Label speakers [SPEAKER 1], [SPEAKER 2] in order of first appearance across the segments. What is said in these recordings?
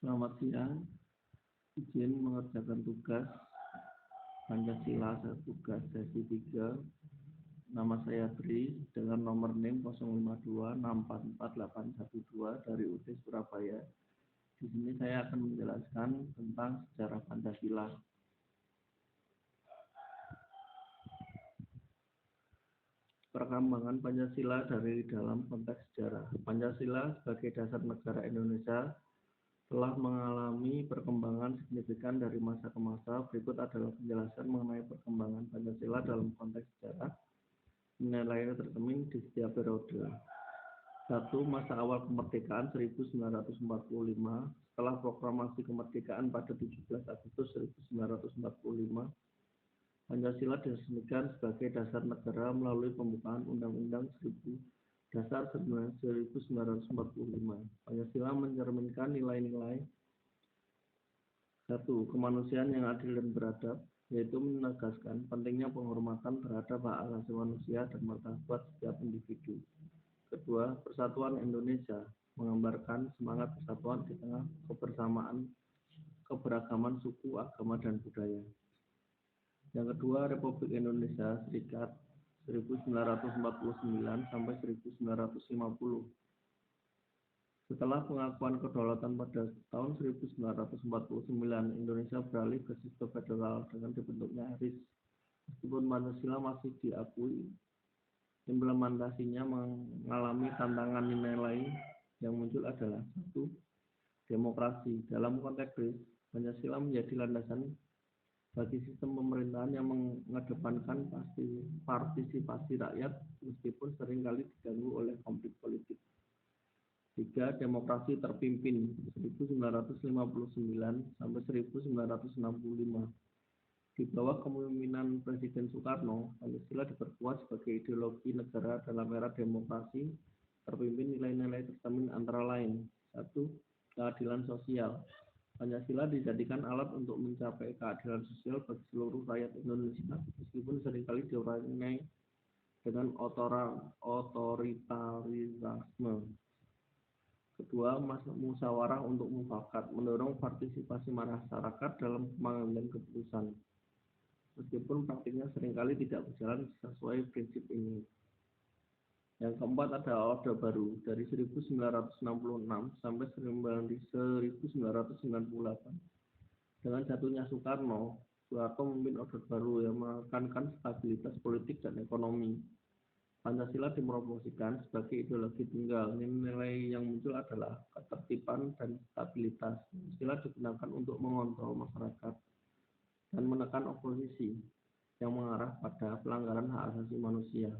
[SPEAKER 1] Selamat siang, izin mengerjakan tugas Pancasila tugas sesi 3. Nama saya Tri dengan nomor NIM 0526444812 dari UT Surabaya. Di sini saya akan menjelaskan tentang sejarah Pancasila. Perkembangan Pancasila dari dalam konteks sejarah. Pancasila sebagai dasar negara Indonesia telah mengalami perkembangan signifikan dari masa ke masa. Berikut adalah penjelasan mengenai perkembangan Pancasila dalam konteks sejarah. Nilai tercermin di setiap periode. 1. Masa awal kemerdekaan 1945. Setelah proklamasi kemerdekaan pada 17 Agustus 1945, Pancasila diresmikan sebagai dasar negara melalui pembukaan Undang-Undang Dasar 1945. Pancasila mencerminkan nilai-nilai 1. Kemanusiaan yang adil dan beradab, yaitu menegaskan pentingnya penghormatan terhadap hak asasi manusia dan martabat setiap individu. Kedua, persatuan Indonesia, menggambarkan semangat persatuan di tengah kebersamaan, keberagaman suku, agama, dan budaya. Yang kedua, Republik Indonesia Serikat 1949 sampai 1950. Setelah pengakuan kedaulatan pada tahun 1949, Indonesia beralih ke sistem federal dengan dibentuknya RIS. Meskipun Pancasila masih diakui, implementasinya mengalami tantangan. Nilai yang muncul adalah 1. Demokrasi. Dalam konteks RIS, Pancasila menjadi landasan bagi sistem pemerintahan yang mengedepankan partisipasi rakyat meskipun seringkali diganggu oleh konflik politik. 3. Demokrasi terpimpin 1959 sampai 1965. Di bawah kepemimpinan Presiden Soekarno, Pancasila diperkuat sebagai ideologi negara dalam era demokrasi terpimpin nilai-nilai tercermin antara lain. 1. Keadilan sosial. Pancasila dijadikan alat untuk mencapai keadilan sosial bagi seluruh rakyat Indonesia, meskipun seringkali diwarnai dengan otoritarisme. Kedua, musyawarah untuk mufakat, mendorong partisipasi masyarakat dalam pengambilan keputusan, meskipun praktiknya seringkali tidak berjalan sesuai prinsip ini. Yang keempat ada Orde Baru dari 1966 sampai 1998. Dengan jatuhnya Soekarno memimpin Orde Baru yang menekankan stabilitas politik dan ekonomi. Pancasila dipromosikan sebagai ideologi tunggal. Nilai yang muncul adalah ketertiban dan stabilitas. Pancasila digunakan untuk mengontrol masyarakat dan menekan oposisi yang mengarah pada pelanggaran hak asasi manusia.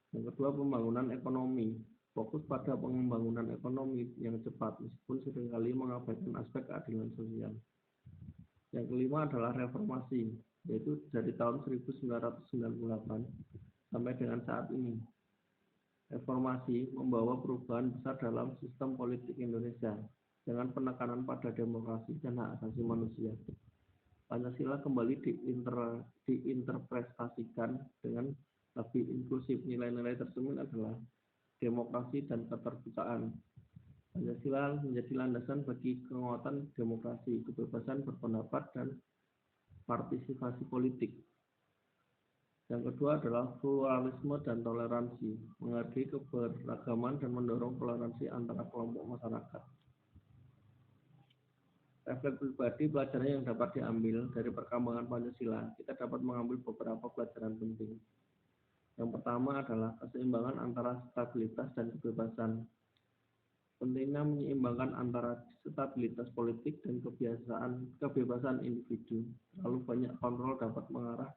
[SPEAKER 1] Yang kedua, pembangunan ekonomi. Fokus pada pembangunan ekonomi yang cepat meskipun seringkali mengabaikan aspek keadilan sosial. Yang kelima adalah reformasi, yaitu dari tahun 1998 sampai dengan saat ini. Reformasi membawa perubahan besar dalam sistem politik Indonesia dengan penekanan pada demokrasi dan hak asasi manusia. Pancasila kembali diinterpretasikan dengan lebih inklusif. Nilai-nilai tercermin adalah demokrasi dan keterbukaan. Pancasila menjadi landasan bagi penguatan demokrasi, kebebasan berpendapat, dan partisipasi politik. Yang kedua adalah pluralisme dan toleransi, menghargai keberagaman dan mendorong toleransi antara kelompok masyarakat. Refleks pribadi, pelajaran yang dapat diambil dari perkembangan Pancasila, kita dapat mengambil beberapa pelajaran penting. Yang pertama adalah keseimbangan antara stabilitas dan kebebasan. Pentingnya menyeimbangkan antara stabilitas politik dan kebebasan individu. Terlalu banyak kontrol dapat mengarah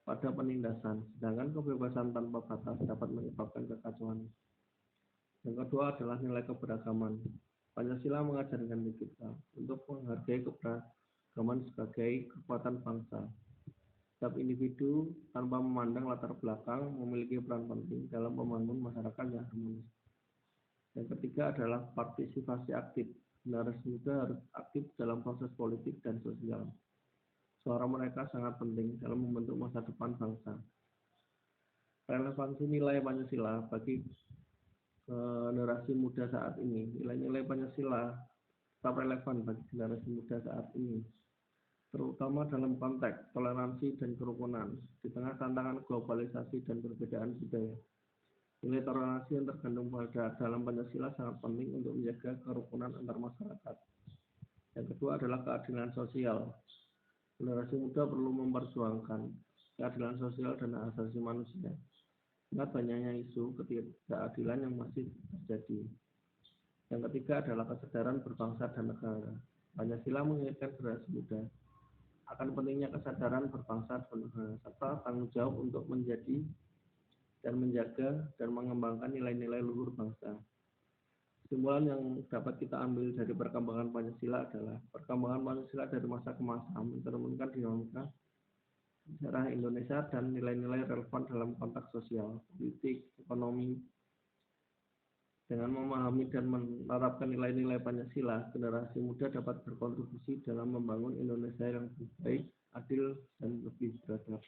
[SPEAKER 1] pada penindasan, sedangkan kebebasan tanpa batas dapat menyebabkan kekacauan. Yang kedua adalah nilai keberagaman. Pancasila mengajarkan kita untuk menghargai keberagaman sebagai kekuatan bangsa. Setiap individu tanpa memandang latar belakang memiliki peran penting dalam membangun masyarakat yang harmonis. Yang ketiga adalah partisipasi aktif. Generasi muda harus aktif dalam proses politik dan sosial. Suara mereka sangat penting dalam membentuk masa depan bangsa. Relevansi nilai Pancasila bagi generasi muda saat ini. Nilai-nilai Pancasila tetap relevan bagi generasi muda saat ini, terutama dalam konteks toleransi dan kerukunan di tengah tantangan globalisasi dan perbedaan budaya. Nilai toleransi yang terkandung pada dalam Pancasila sangat penting untuk menjaga kerukunan antar masyarakat. Yang kedua adalah keadilan sosial. Generasi muda perlu memperjuangkan keadilan sosial dan hak asasi manusia. Ingat banyaknya isu ketidakadilan yang masih terjadi. Yang ketiga adalah kesadaran berbangsa dan negara. Pancasila mengingatkan generasi muda akan pentingnya kesadaran berbangsa dan negara, serta tanggung jawab untuk menjadi dan menjaga dan mengembangkan nilai-nilai luhur bangsa. Kesimpulan yang dapat kita ambil dari perkembangan Pancasila adalah perkembangan Pancasila dari masa ke masa mencerminkan dinamika sejarah Indonesia dan nilai-nilai relevan dalam konteks sosial, politik, ekonomi. Dengan memahami dan menerapkan nilai-nilai Pancasila, generasi muda dapat berkontribusi dalam membangun Indonesia yang lebih baik, adil, dan lebih beradab.